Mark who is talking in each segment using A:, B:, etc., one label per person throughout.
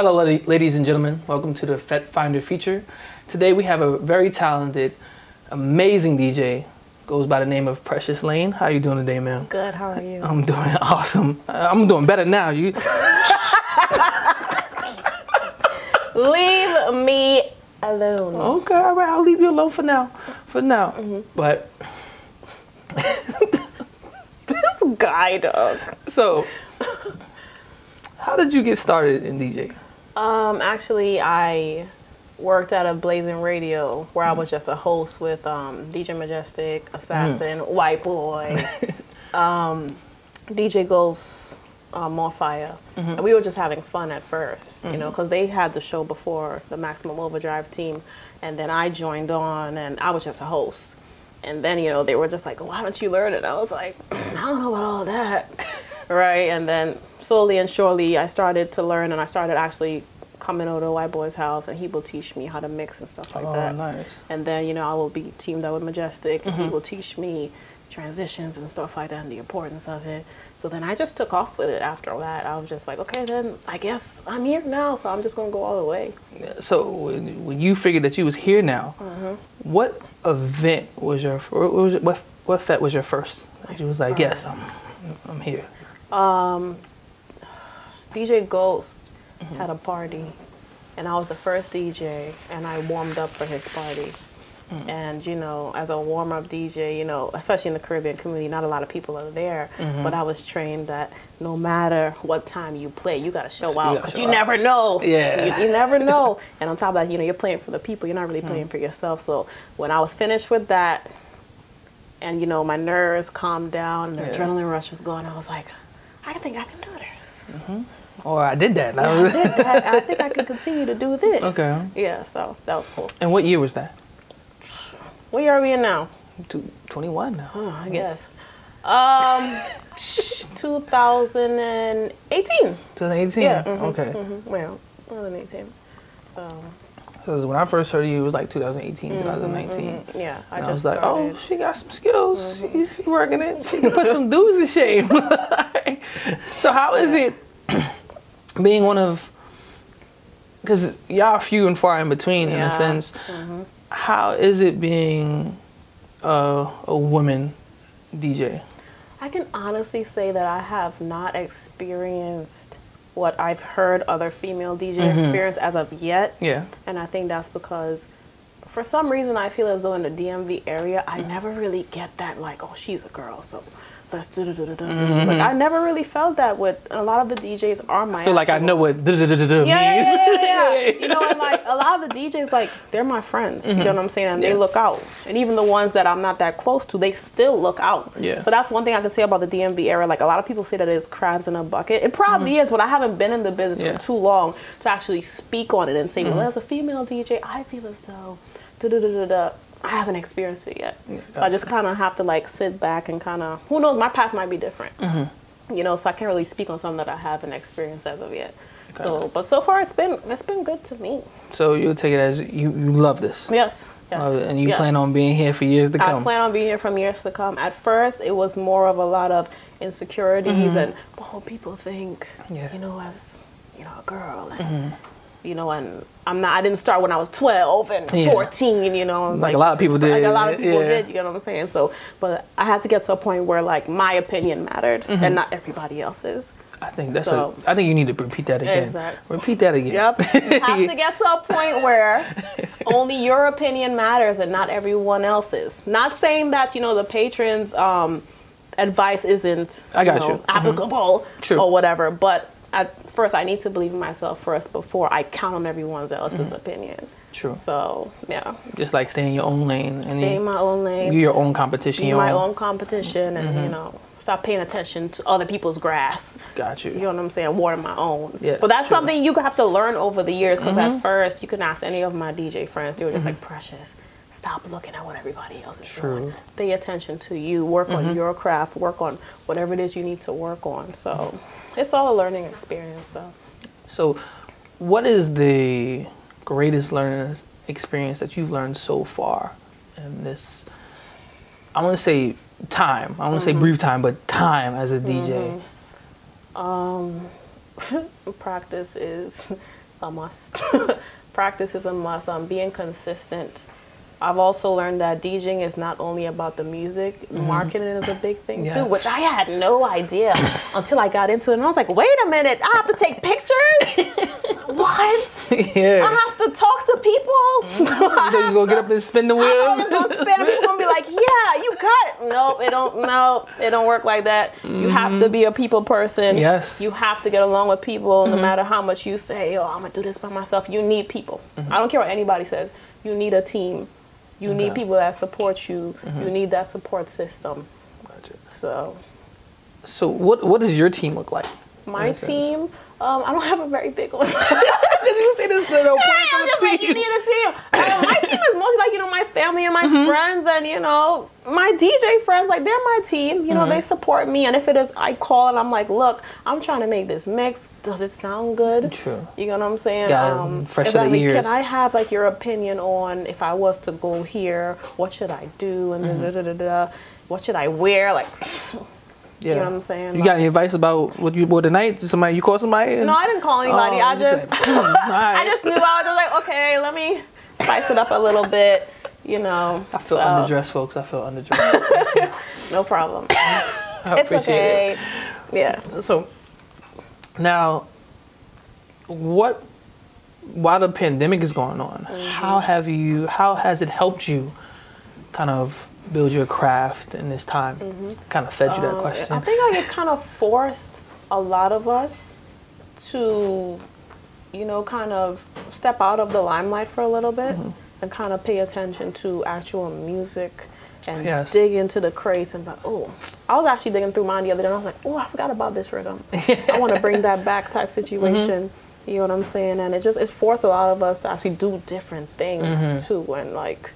A: Hello, ladies and gentlemen. Welcome to the Fete Finder feature. Today we have a very talented, amazing DJ. Goes by the name of Precious Layne. How you doing today, man?
B: Good. How are you?
A: I'm doing awesome. I'm doing better now. You
B: leave me alone.
A: Okay? All right. I'll leave you alone for now. But
B: this guy, dog.
A: So, how did you get started in DJ?
B: Actually, I worked at a Blazing Radio where I was just a host with DJ Majestic, Assassin, White Boy, DJ Ghost, More Fire. And we were just having fun at first, you know, because they had the show before, the Maximum Overdrive team. And then I joined on and I was just a host. And then, you know, they were just like, why don't you learn it? I was like, I don't know about all that. Right. And then slowly and surely I started to learn, and I started actually coming over to White Boy's house, and he will teach me how to mix and stuff like that.
A: Nice.
B: And then, you know, I will be teamed up with Majestic, and he will teach me transitions and stuff like that and the importance of it. So then I just took off with it after that. I was just like, okay, then I guess I'm here now, so I'm just going to go all the way.
A: So when you figured that you was here now, what event was your, what Fete was your first? You was like, yes, I'm here.
B: DJ Ghost had a party, and I was the first DJ, and I warmed up for his party. And, you know, as a warm-up DJ, you know, especially in the Caribbean community, not a lot of people are there, but I was trained that no matter what time you play, you got to show out, because you never know.
A: Yeah.
B: You never know. And on top of that, you know, you're playing for the people. You're not really playing for yourself. So when I was finished with that, and, you know, my nerves calmed down, and the adrenaline rush was going, I was like, I think I can do this.
A: Or I did that.
B: Yeah, I did that. I think I can continue to do this.
A: Okay.
B: Yeah, so that was cool.
A: And what year was that?
B: What year are we in now?
A: 21 now.
B: Oh, I guess. 2018.
A: 2018?
B: Yeah.
A: Okay.
B: Well, 2018.
A: Because when I first heard you, it was like 2018, 2019.
B: Yeah,
A: I was like, oh, she got some skills. She's working it. She can put some dudes to shame. So how is it being one of, because y'all few and far in between in a sense, how is it being a woman DJ?
B: I can honestly say that I have not experienced what I've heard other female DJs experience as of yet. Yeah. And I think that's because for some reason I feel as though in the DMV area, I never really get that like, oh, she's a girl, so let's do-do-do-do-do. Like, I never really felt that with a lot of the DJs are my
A: I feel like I know what do-do-do-do-do means.
B: Yeah. You know, and like a lot of the DJs, like, they're my friends. You know what I'm saying? And they look out. And even the ones that I'm not that close to, they still look out. Yeah. So that's one thing I can say about the DMV era. Like, a lot of people say that it's crabs in a bucket. It probably is, but I haven't been in the business for too long to actually speak on it and say, well, as a female DJ, I feel as though da-da-da-da-da. I haven't experienced it yet. So I just kind of have to like sit back and kind of, who knows, my path might be different. You know, so I can't really speak on something that I haven't experienced as of yet. So, but so far it's been good to me. So
A: you'll take it as you love this?
B: Yes.
A: And you plan on being here for years to come?
B: I plan on being here for years to come. At first, it was more of a lot of insecurities and, oh, people think, you know, as, you know, a girl. And, you know, and I didn't start when I was 12 and 14, you know.
A: Like a lot of people did.
B: Like a lot of people did, you know what I'm saying? So, but I had to get to a point where, like, my opinion mattered and not everybody else's.
A: I think that's I think you need to repeat that again.
B: Exactly.
A: Repeat that again.
B: Yep. You have to get to a point where only your opinion matters and not everyone else's. Not saying that, you know, the patrons' advice isn't applicable or whatever, but at first I need to believe in myself first before I count on everyone else's opinion. True. So, yeah.
A: Just like stay in your own lane. And
B: stay in my own lane.
A: You're your own competition.
B: Be my own competition and, you know, stop paying attention to other people's grass. Got you. You know what I'm saying? Water my own. Yeah, but that's something you have to learn over the years, because at first you can ask any of my DJ friends, they were just like, Precious, stop looking at what everybody else is doing. Pay attention to you. Work on your craft. Work on whatever it is you need to work on. So it's all a learning experience, though. So
A: what is the greatest learning experience that you've learned so far in this, I want to say time, I want to say brief time, but time as a DJ?
B: Practice is a must. Practice is a must. Being consistent. I've also learned that DJing is not only about the music, marketing is a big thing too, which I had no idea until I got into it. And I was like, wait a minute, I have to take pictures? What? Yeah. I have to talk to people?
A: You just gonna get up and spin the wheels?
B: I'm just gonna spin, people gonna be like, yeah, you got it. Nope, it don't work like that. You have to be a people person.
A: Yes.
B: You have to get along with people no matter how much you say, oh, I'm gonna do this by myself. You need people. I don't care what anybody says. You need a team. You need people that support you. You need that support system.
A: Gotcha.
B: So
A: what does your team look like?
B: My team, I don't have a very big one.
A: Did you say this? No,
B: I'm just like, you need a team. My team is mostly like, my family and my friends and, my DJ friends, like they're my team. They support me. And if it is, I call and I'm like, look, I'm trying to make this mix. Does it sound good?
A: True.
B: You know what I'm saying?
A: Fresh to the ears.
B: Can I have like your opinion on if I was to go here, what should I do? And what should I wear? Like...
A: Yeah.
B: You know what I'm saying?
A: You got any advice about what you wore tonight? You call somebody?
B: No, I didn't call anybody. I just I just knew. I was just like, okay, let me spice it up a little bit,
A: I feel underdressed, folks. I feel underdressed.
B: No problem. It's okay. Yeah.
A: So now, while the pandemic is going on, how has it helped you kind of build your craft in this time? Kind of fed you that question.
B: I think it kind of forced a lot of us to, kind of step out of the limelight for a little bit and kind of pay attention to actual music and dig into the crates and I was actually digging through mine the other day and I was like, oh, I forgot about this rhythm. I want to bring that back type situation. You know what I'm saying? And it forced a lot of us to actually do different things too, and like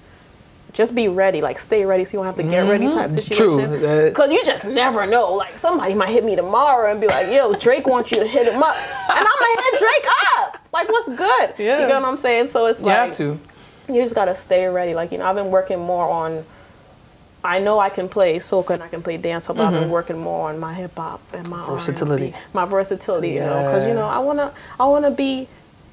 B: just be ready, like stay ready so you don't have to get ready type situation. Because you just never know. Like somebody might hit me tomorrow and be like, yo, Drake wants you to hit him up. And I'm going to hit Drake up. Like what's good? Yeah. You know what I'm saying? So it's like,
A: have to.
B: You just got to stay ready. Like, I've been working more on, I know I can play soca and I can play dancehall, but I've been working more on my hip hop and my
A: versatility.
B: R&B, my versatility, because I wanna be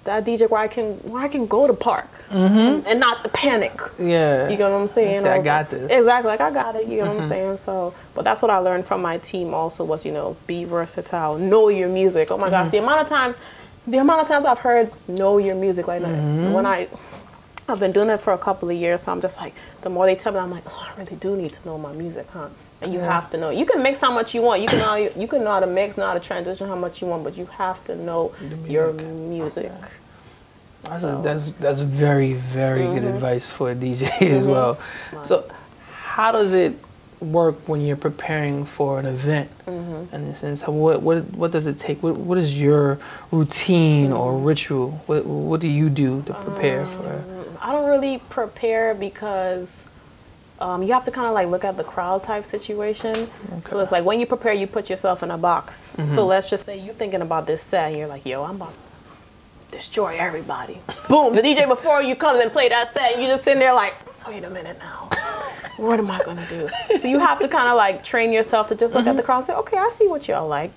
B: that DJ where I can go to park and not panic. Yeah, you know what I'm saying?
A: I got this.
B: Exactly, like I got it. You know what I'm saying? So, but that's what I learned from my team. Also, was be versatile, know your music. Oh my gosh, the amount of times I've heard know your music like that. When I've been doing it for a couple of years, so I'm just like, the more they tell me, I'm like, oh, I really do need to know my music, huh? And you have to know. You can mix how much you want. You can know how to mix, know how to transition how much you want, but you have to know your music.
A: That's very, very good advice for a DJ as well. So how does it work when you're preparing for an event? In a sense, what does it take? What is your routine or ritual? What do you do to prepare for?
B: I don't really prepare because you have to kind of like look at the crowd type situation. So it's like when you prepare, you put yourself in a box. So let's just say you're thinking about this set and you're like, yo, I'm about to destroy everybody. Boom, the DJ before you comes and play that set and you just sitting there like, wait a minute now. What am I gonna do? So you have to kind of like train yourself to just look at the crowd and say, okay, I see what y'all like.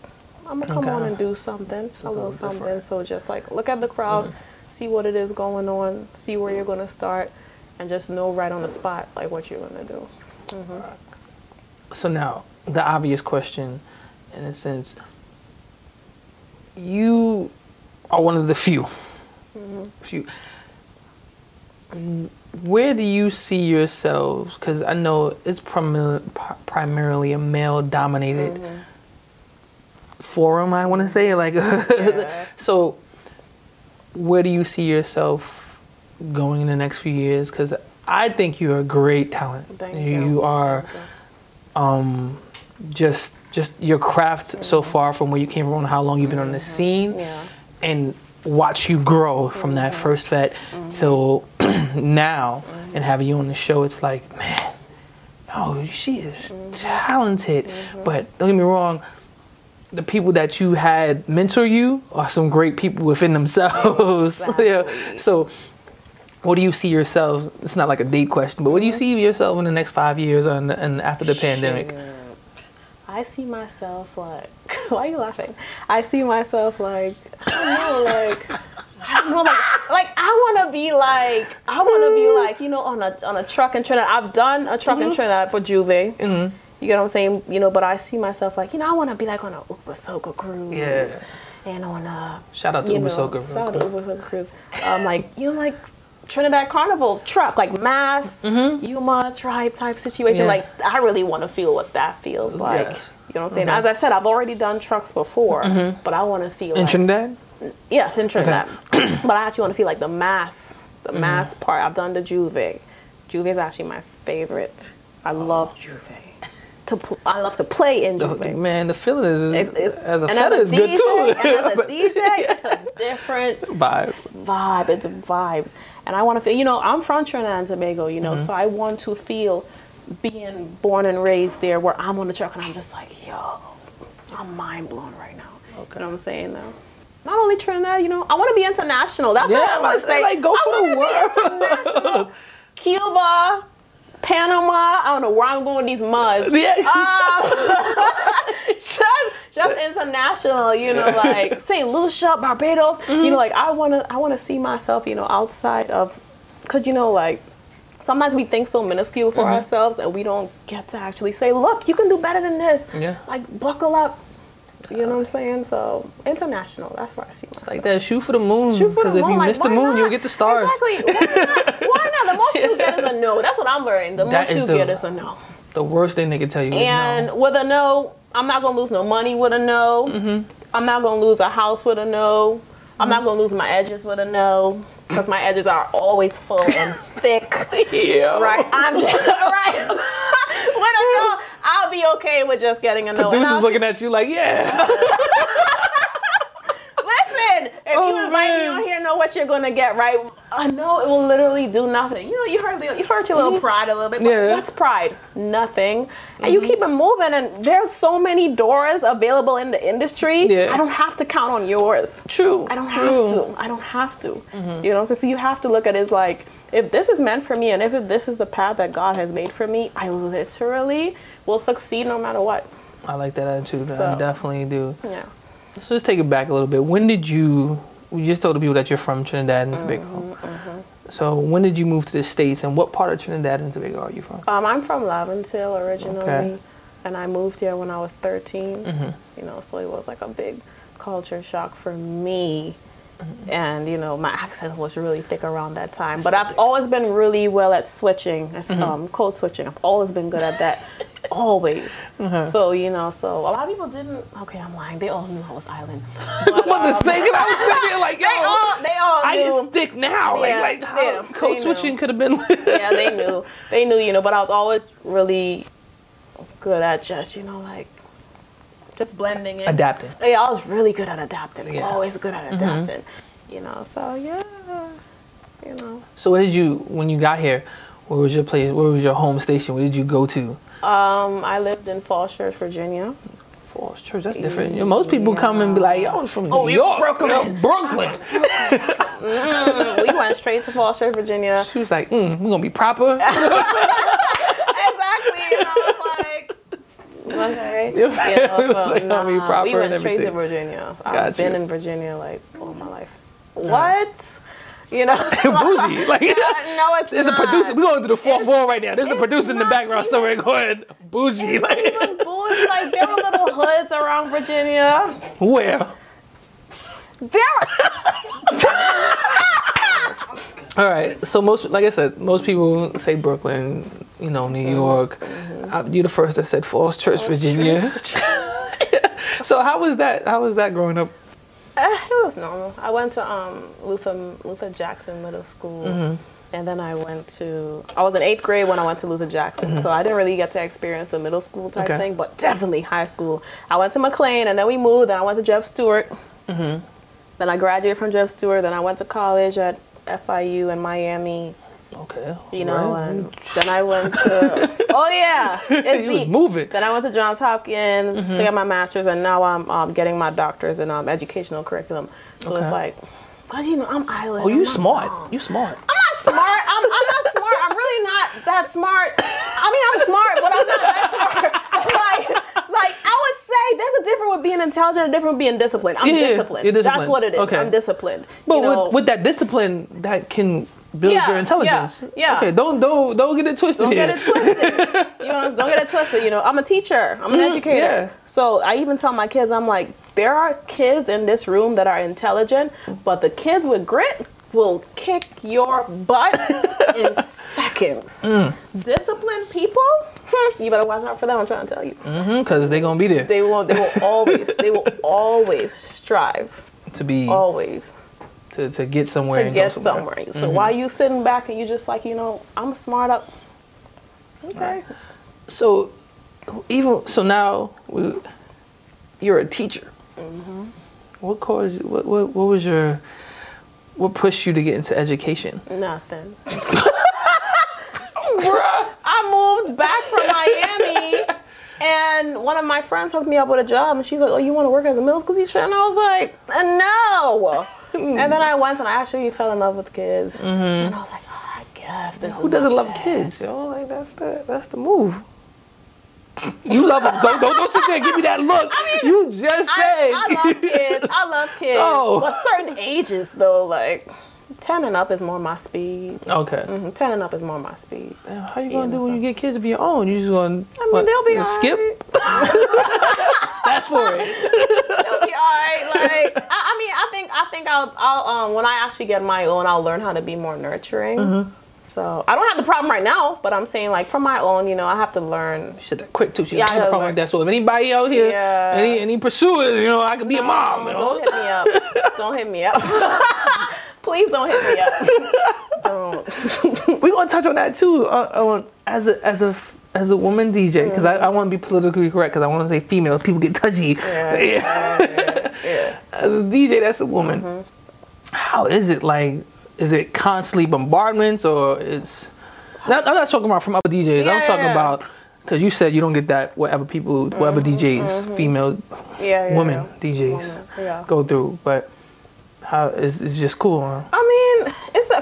B: I'm gonna come on and do something, a little something. Different. So just like look at the crowd, see what it is going on, see where you're gonna start, and just know right on the spot like what you're gonna do.
A: So now the obvious question, in a sense, you are one of the few. Where do you see yourselves? Because I know it's primarily a male-dominated forum, I want to say. Like, so where do you see yourself going in the next few years? Because I think you're a great talent.
B: Thank you.
A: You are just your craft so far from where you came from, how long you've been on the scene, and watch you grow from that first Fete till now, and having you on the show. It's like, man, oh, she is talented. But don't get me wrong, the people that you had mentor you are some great people within themselves.
B: Exactly.
A: So what do you see yourself? It's not like a date question, but what do you see yourself in the next 5 years and after the pandemic?
B: I see myself like, why are you laughing? I see myself like, I don't know, like, I I don't know, like I want to be like, you know, on a truck in Trinidad. I've done a truck in Trinidad for Juve. Mm-hmm. You get what I'm saying? You know, but I see myself like, you know, I want to be like on a Uber Soca cruise.
A: Yeah.
B: And on a...
A: Shout out to Uber Soca.
B: Shout out to Uber Soca cruise. Like, you know, like Trinidad Carnival truck, like mass, Yuma tribe type situation. Yeah. Like, I really want to feel what that feels like. Yes. You know what I'm saying? As I said, I've already done trucks before, but I want to feel
A: in Trinidad?
B: Yes, in Trinidad. Okay. But I actually want to feel like the mass part. I've done the Juve. Juve is actually my favorite. I love Juve. I love to play in Juve.
A: Man, the feeling is as a Fete is good too.
B: And as a DJ, it's a different vibe. It's vibes. And I want to feel, you know, I'm from Trinidad and Tobago, you know, so I want to feel being born and raised there where I'm on the truck and I'm just like, yo, I'm mind blown right now. Okay. You know what I'm saying though? Not only Trinidad, you know, I want to be international. That's what I want to say. Like, go for the world. Cuba, Panama, I don't know where I'm going with these muds. Just international, you know, like St. Lucia, Barbados. You know, like I wanna see myself, you know, outside of, cause you know, like sometimes we think so minuscule for ourselves and we don't get to actually say, look, you can do better than this. Yeah. Like buckle up. You know what I'm saying? So international, that's where I see myself.
A: Like that, shoot for the moon. Because if you miss the moon, you'll get the stars.
B: Exactly. Why not? The most you get is a no. That's what I'm learning. The most you get is a no.
A: The worst thing they can tell you is no.
B: And with a no, I'm not gonna lose no money with a no. I'm not gonna lose a house with a no. I'm not gonna lose my edges with a no. Because my edges are always full and thick. Yeah. Right? I'm just, right? With a no, I'll be okay with just getting a no.
A: Producers looking at you like, yeah.
B: Listen, if you invite me on here, know what you're gonna get, right? I know it will literally do nothing. You know, you hurt your little pride a little bit, but what's pride? Nothing. And you keep it moving, and there's so many doors available in the industry. Yeah. I don't have to count on yours.
A: True.
B: I don't have to. You know, so you have to look at it as like, if this is meant for me, and if this is the path that God has made for me, I literally will succeed no matter what.
A: I like that attitude. So, I definitely do. Yeah. So let's take it back a little bit. When did you just told the people that you're from Trinidad and Tobago. So when did you move to the States, and what part of Trinidad and Tobago are you from?
B: I'm from Laventille originally, and I moved here when I was 13. You know, so it was like a big culture shock for me. And, you know, my accent was really thick around that time. But I've always been really well at switching, code switching. I've always been good at that. Always. So, you know, so a lot of people didn't, okay, I'm lying. They all knew I was island. But,
A: I was thinking, like, yo,
B: they all knew.
A: I get thick now.
B: Yeah,
A: like how code switching could have been.
B: Yeah, they knew. They knew, you know, but I was always really good at just, you know, like, just blending in.
A: Adapting.
B: Yeah, I was really good at adapting. Yeah. Always good at adapting. You know, so yeah, you know.
A: So what did you, when you got here, where was your place, where was your home station? Where did you go to?
B: I lived in Falls Church, Virginia.
A: Falls Church, that's different. You know, most people come and be like, yo, I'm from New York. Brooklyn.
B: We went straight to Falls Church, Virginia.
A: She was like, we're going to be proper.
B: Exactly. And I was like, okay. You know, so, we went straight to Virginia. I've been in Virginia like all my life. What? You know,
A: bougie. Like,
B: no, it's
A: not. A producer. We're going to the fourth wall right now. There's a producer in the background somewhere going bougie.
B: Like, even bougie. Like, there were little hoods around Virginia.
A: Where? All right. So like I said, most people say Brooklyn. You know, New York. You're the first that said Falls Church, Virginia. So how was that? How was that growing up?
B: It was normal. I went to Luther Jackson Middle School, and then I was in 8th grade when I went to Luther Jackson, so I didn't really get to experience the middle school type thing, but definitely high school. I went to McLean, and then we moved, and I went to Jeff Stewart. Then I graduated from Jeff Stewart, then I went to college at FIU in Miami.
A: Okay.
B: You know, and then I went to, it's
A: was moving.
B: Then I went to Johns Hopkins to get my master's, and now I'm getting my doctorate in educational curriculum. So it's like, cause you know, I'm island.
A: Oh, you smart. You smart.
B: I'm not smart. I'm not smart. I'm really not that smart. I mean, I'm smart, but I'm not that smart. Like I would say this there's a difference with being intelligent, a difference with being disciplined. I'm disciplined. You're disciplined. That's what it is. Okay. I'm disciplined.
A: But with that discipline, that can build your intelligence.
B: Yeah.
A: Okay. Don't get it twisted.
B: Don't get it twisted. Don't get it twisted. I'm a teacher. I'm an educator. Yeah. So I even tell my kids, I'm like, there are kids in this room that are intelligent, but the kids with grit will kick your butt in seconds. Disciplined people, you better watch out for them. I'm trying to tell you.
A: Because they're gonna be there.
B: They will always strive
A: to be to get somewhere.
B: To get somewhere. So while you sitting back and you just like, I'm smart up. Okay.
A: So now you're a teacher. What caused? What was your? What pushed you to get into education?
B: Nothing. I moved back from Miami, and one of my friends hooked me up with a job, and she's like, "Oh, you want to work as a middle school teacher?" And I was like, "No." And then I went, and I actually fell in love with kids, and I was like, "Oh, I guess this."
A: Who doesn't love kids? Like that's the move. You love them. Don't sit there and give me that look. I mean, you just said.
B: I love kids. I love kids. Oh. But certain ages, though, like 10 and up is more my speed.
A: Okay.
B: 10 and up is more my speed.
A: How you going to do when you get kids of your own? You just going to
B: they'll be all
A: skip?
B: Right.
A: That's for it.
B: They'll be all right. Like, I think I'll when I actually get my own, I'll learn how to be more nurturing. So I don't have the problem right now, but I'm saying like from my own, I have to learn.
A: She said that quick too. She doesn't have a problem like that. So if anybody out here, any pursuers, I could be a mom.
B: Don't hit me up. Don't hit me up. Please don't hit me up. Don't.
A: We're gonna touch on that too. As a woman DJ, because I want to be politically correct, because I want to say female. People get touchy. Yeah. As a DJ, that's a woman. How is it like? Is it constantly bombardments, or is... I'm not talking about from other DJs. I'm talking about... Because you said you don't get that whatever DJs, female, women DJs go through. But how it's just cool, huh?
B: I mean,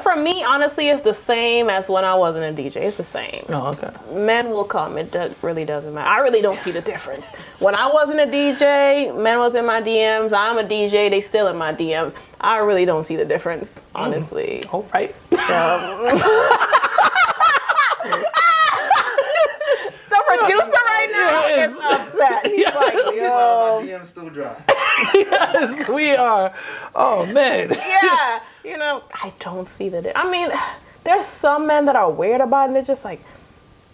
B: for me, honestly, it's the same as when I wasn't a DJ. It's the same.
A: Oh, okay.
B: Men will come. It really doesn't matter. I really don't see the difference. When I wasn't a DJ, men was in my DMs. I'm a DJ. They still in my DMs. I really don't see the difference, honestly.
A: All right.
B: The producer right now is upset. He's like, yo.
C: My DM's still dry.
A: Yes, we are. Oh, man.
B: Yeah. I don't see the difference. I mean, there's some men that are weird about it. It's just like,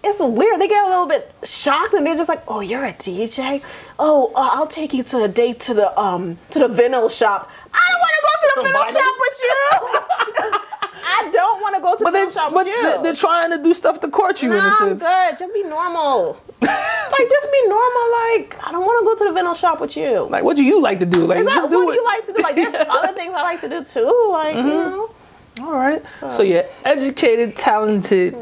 B: it's weird. They get a little bit shocked, and they're just like, "Oh, you're a DJ? Oh, I'll take you to a date to the vinyl shop." I don't want to go to the vinyl shop with you. I don't want to go to the vinyl shop with you.
A: They're trying to do stuff to court you.
B: I'm good. Just be normal. Just be normal. Like, I don't want to go to the vinyl shop with you.
A: Like, what do you like to do? Like,
B: what do you like to do? Like, there's other things I like to do too. Like,
A: All right. So you're educated, talented.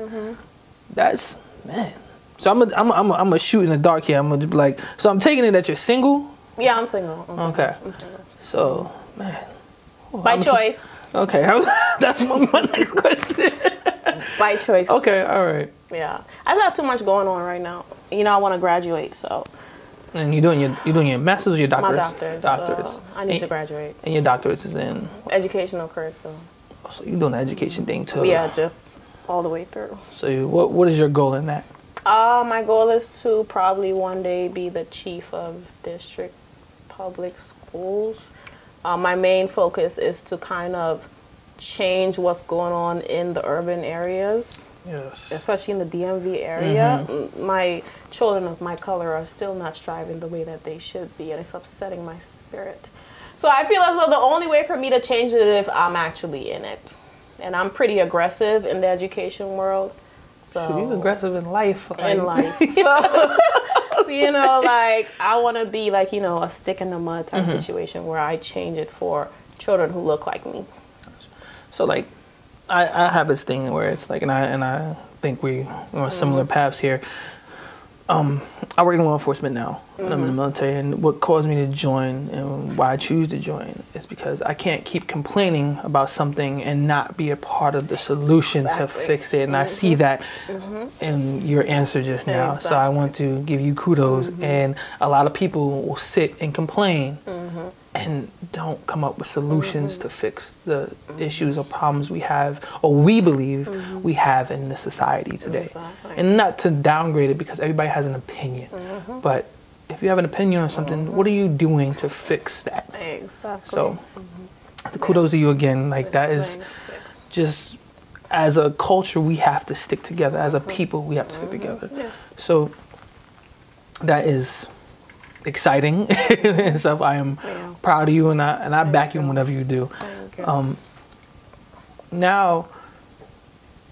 A: That's, man. So I'm a shoot in the dark here. I'm gonna be like, so I'm taking it that you're single.
B: Yeah, I'm single.
A: Okay. I'm single. So, man.
B: By choice.
A: Okay. That's my next question.
B: By choice.
A: Okay. All right.
B: Yeah. I just have too much going on right now. I want to graduate, so.
A: And you're doing your master's or your doctorate?
B: My doctorate. So I need to graduate.
A: And your doctorate is in?
B: Educational curriculum.
A: So you're doing the education thing too?
B: Yeah, just all the way through.
A: So what is your goal in that?
B: My goal is to probably one day be the chief of district public schools. My main focus is to kind of change what's going on in the urban areas.
A: Yes.
B: Especially in the DMV area. My children of my color are still not striving the way that they should be, and it's upsetting my spirit. So I feel as though the only way for me to change it is if I'm actually in it. And I'm pretty aggressive in the education world. So
A: you're aggressive in life.
B: In life. So like, I want to be like, a stick in the mud type situation where I change it for children who look like me.
A: So like, I have this thing where it's like, and I think we are on similar paths here. I work in law enforcement now, and I'm in the military, and what caused me to join and why I choose to join is because I can't keep complaining about something and not be a part of the solution to fix it, and I see that in your answer just now, so I want to give you kudos. And a lot of people will sit and complain and don't come up with solutions to fix the issues or problems we have, or we believe we have in the society today. And not to downgrade it, because everybody has an opinion, but if you have an opinion on something, what are you doing to fix that?
B: Exactly.
A: So the kudos to you again. Like, that is just, as a culture, we have to stick together. As a people, we have to stick together. So that is exciting and stuff. I am proud of you, and I back you in whatever you do. Now,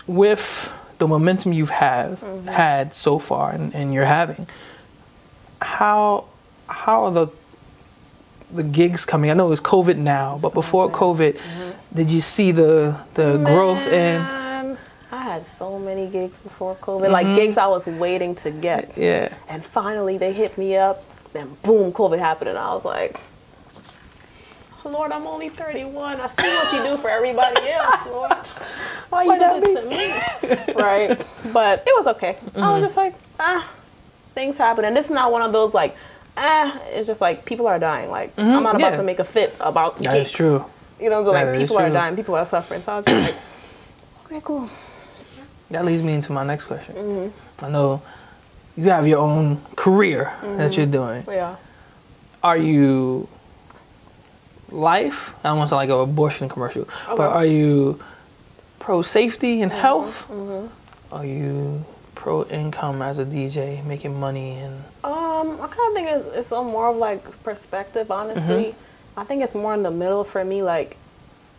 A: with the momentum you've had so far, and you're having, how are the gigs coming? I know it's COVID now, but before COVID, did you see the growth in?
B: I had so many gigs before COVID, like gigs I was waiting to get. And finally they hit me up. Then boom, COVID happened, and I was like, Lord, I'm only 31. I see what you do for everybody else, Lord. Why you do it to me? Right? But it was okay. I was just like, things happen. And this is not one of those like, it's just like people are dying. Like, I'm not about to make a fit about gigs.
A: That's true.
B: You know, so like people are dying, people are suffering. So I was just like, okay, cool.
A: That leads me into my next question. I know you have your own career that you're doing. Are you life? I don't want to sound like an abortion commercial, but are you pro safety and health? Are you pro income as a DJ, making money? And
B: I kind of think it's more of like perspective, honestly. I think it's more in the middle for me. Like,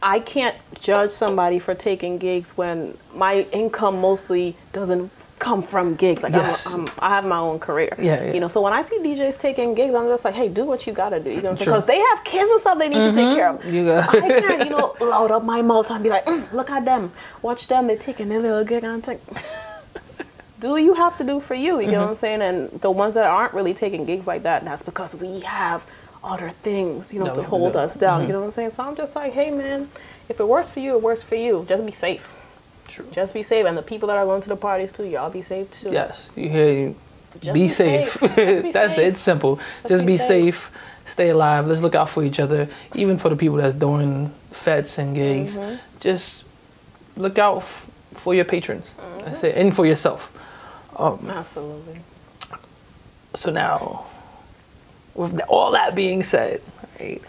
B: I can't judge somebody for taking gigs when my income mostly doesn't come from gigs. Like, I have my own career. You know, so when I see DJs taking gigs, I'm just like, hey, do what you gotta do. You know what I'm saying? Because they have kids and stuff they need to take care of. So I can't, you know, load up my mouth and be like, look at them, watch them, they're taking their little gig. I'm like, do you have to do for you? You know what I'm saying? And the ones that aren't really taking gigs like that, that's because we have other things, you know, to hold us down. You know what I'm saying? So I'm just like, hey man, if it works for you, it works for you. Just be safe. Just be safe, and the people that are going to the parties too, y'all be safe too.
A: Yes, you hear you. Be safe. That's it. It's simple. Just be safe. Stay alive. Let's look out for each other. Even for the people that's doing fetes and gigs, just look out for your patrons. That's it, and for yourself.
B: Absolutely.
A: So now, with all that being said, right,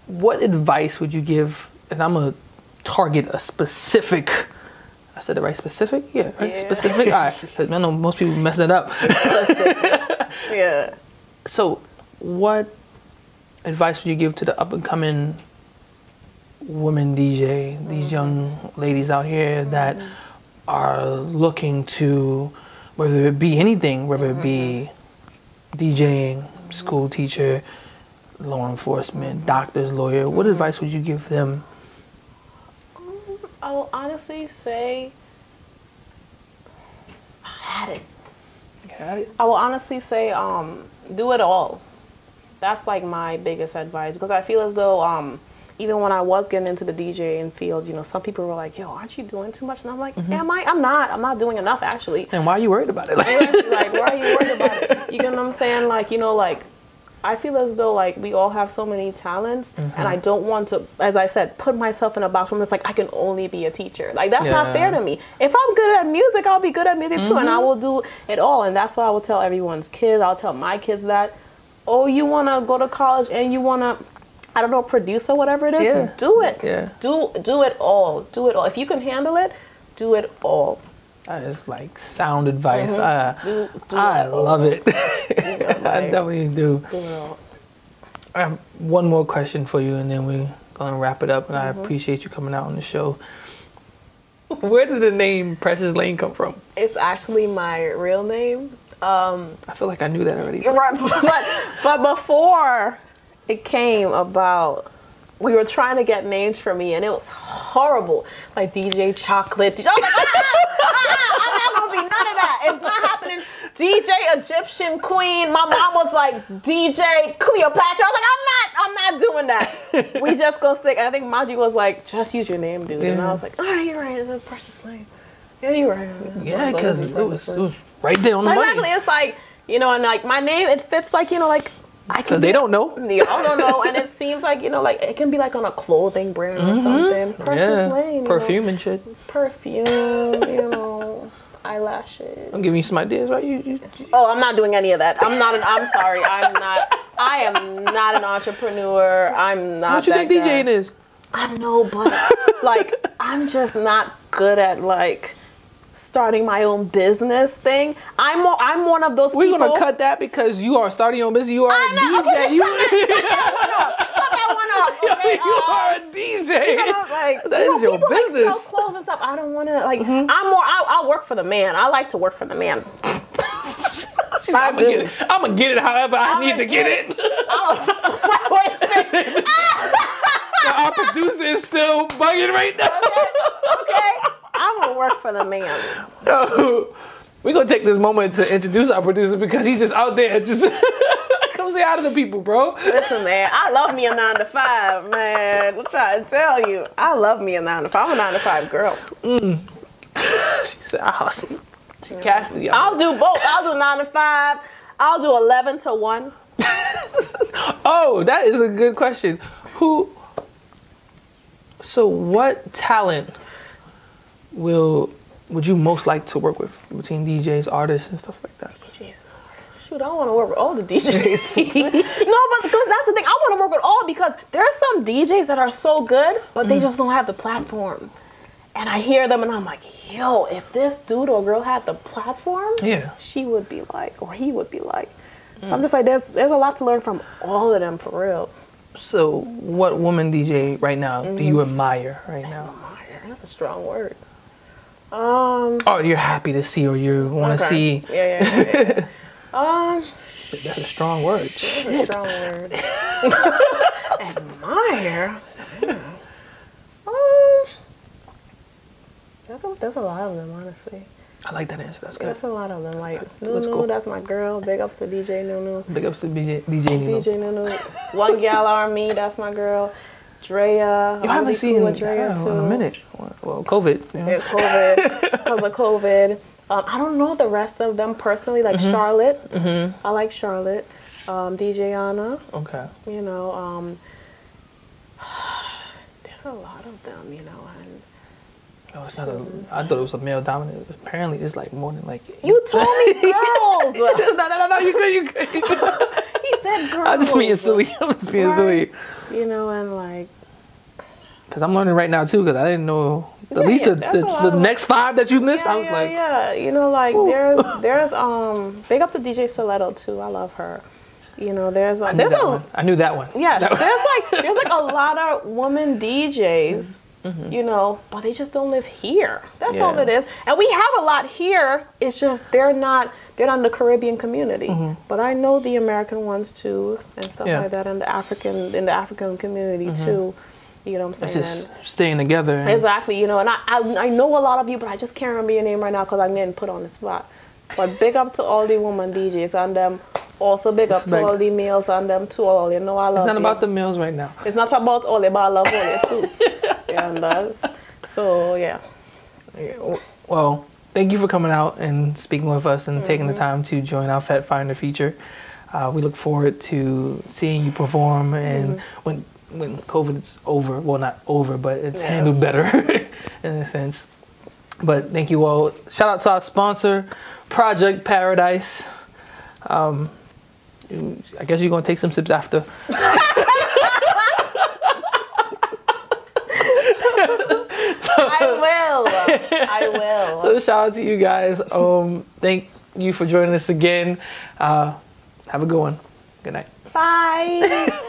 A: what advice would you give? And I'm gonna target a specific. I said it right, specific? Yeah, right? Specific? All right. I know most people mess it up. So, what advice would you give to the up-and-coming women DJ, these young ladies out here that are looking to, whether it be anything, whether it be DJing, school teacher, law enforcement, doctors, lawyer, what advice would you give them?
B: I will honestly say, I had it. I will honestly say, do it all. That's like my biggest advice, because I feel as though even when I was getting into the DJing field, you know, some people were like, yo, aren't you doing too much? And I'm like, am I? I'm not doing enough, actually.
A: And why are you worried about it?
B: Like, why are you worried about it? You know what I'm saying? Like, you know, like, I feel as though like we all have so many talents, and I don't want to, as I said, put myself in a box where it's like I can only be a teacher. Like, that's not fair to me. If I'm good at music, I'll be good at music too, and I will do it all. And that's what I will tell everyone's kids. I'll tell my kids that, oh, you want to go to college and you want to, I don't know, produce or whatever it is, do it. Do it all. Do it all. If you can handle it, do it all.
A: That is like sound advice. I love it. I definitely do. I have one more question for you, and then we're going to wrap it up. And I appreciate you coming out on the show. Where did the name Precious Layne come from?
B: It's actually my real name.
A: I feel like I knew that already.
B: But before it came about, we were trying to get names for me, and it was horrible. Like DJ Chocolate. I was like, I'm not gonna be none of that. It's not happening. DJ Egyptian Queen. My mom was like DJ Cleopatra. I was like, I'm not doing that. We just gonna stick. I think Maji was like, just use your name, dude. And I was like, oh, you're right. It's Precious Layne. Yeah, you're right.
A: Yeah, because it was right there on the money.
B: Exactly. It's like, you know, and like my name, it fits like, you know, like I can.
A: They don't know.
B: They all don't know, and it seems like, you know, like it can be like on a clothing brand or something. Precious Layne.
A: Perfume and shit.
B: Perfume, you know, eyelashes.
A: I'm giving you some ideas, right?
B: Oh, I'm not doing any of that. I'm sorry. I am not an entrepreneur. I'm not.
A: What you think DJing is?
B: I know, but like I'm just not good at like starting my own business thing. I'm one of those people.
A: We're gonna cut that because you are starting your own business. You are a DJ.
B: Okay, cut that one off. Okay,
A: you are a DJ.
B: You know, like,
A: that is your business.
B: Like, sell clothes and stuff. I don't want to like. I'll work for the man. I like to work for the man.
A: I'm gonna get it however I need to get it. Our producer is still bugging right now.
B: Okay. I'm gonna work for the man.
A: We're gonna take this moment to introduce our producer because he's just out there just come say hi to the people, bro.
B: Listen, man, I love me a 9 to 5, man. I'm trying to tell you, I love me a 9 to 5. I'm a 9 to 5 girl.
A: She said, I hustle. She cast the
B: I'll do both. I'll do 9 to 5. I'll do 11 to 1.
A: Oh, that is a good question. So what talent would you most like to work with between DJs, artists, and stuff like that?
B: DJs, shoot, I want to work with all the DJs. No, but because that's the thing, I want to work with all because there are some DJs that are so good, but they just don't have the platform. And I hear them, and I'm like, yo, if this dude or girl had the platform, she would be like, or he would be like. So I'm just like, there's a lot to learn from all of them for real.
A: So, what woman DJ right now do you admire right now?
B: Admire, that's a strong word.
A: Oh, you're happy to see, or you want to see.
B: Yeah.
A: That's a strong word.
B: That's a strong word. Admire. There's a lot of them, honestly.
A: I like that answer. That's good.
B: That's a lot of them. Like Nunu, that's my girl. Big ups to DJ Nunu.
A: Big ups to DJ Nunu.
B: DJ Nunu. One Gal Army, that's my girl. Drea.
A: You haven't seen Drea too. In a minute. Well, COVID. You know?
B: Yeah, COVID. Because of COVID. I don't know the rest of them personally, like Charlotte. I like Charlotte. DJ Anna.
A: Okay.
B: You know, there's a lot of them, you know, and
A: oh, it's not I thought it was a male dominant. Apparently, it's like more than like.
B: You told me girls.
A: No, you good.
B: He said girls.
A: I'm just being silly. Silly.
B: You know, and like.
A: Because I'm learning right now too. Because I didn't know at least the next 5 that you missed. I was like,
B: you know, like there's big up to DJ Stiletto too. I love her. You know, I
A: knew that one.
B: Yeah, there's like a lot of women DJs. You know, but they just don't live here. That's all it is. And we have a lot here. It's just they're not in the Caribbean community. But I know the American ones too, and stuff like that, and the African community too. You know what I'm saying?
A: It's just staying together.
B: Exactly. You know, and I know a lot of you, but I just can't remember your name right now because I'm getting put on the spot. But big up to all the women DJs and them. Also big up to all the males and them too. All you know, I love.
A: It's not about the males right now.
B: It's not about all, but I love all you too. And so yeah.
A: Well, thank you for coming out and speaking with us and taking the time to join our Fete Finder feature. We look forward to seeing you perform, and when COVID's over, well, not over, but it's handled better in a sense. But thank you all. Shout out to our sponsor, Project Paradise. I guess you're gonna take some sips after.
B: I will.
A: So shout out to you guys. Thank you for joining us again. Have a good one. Good night.
B: Bye.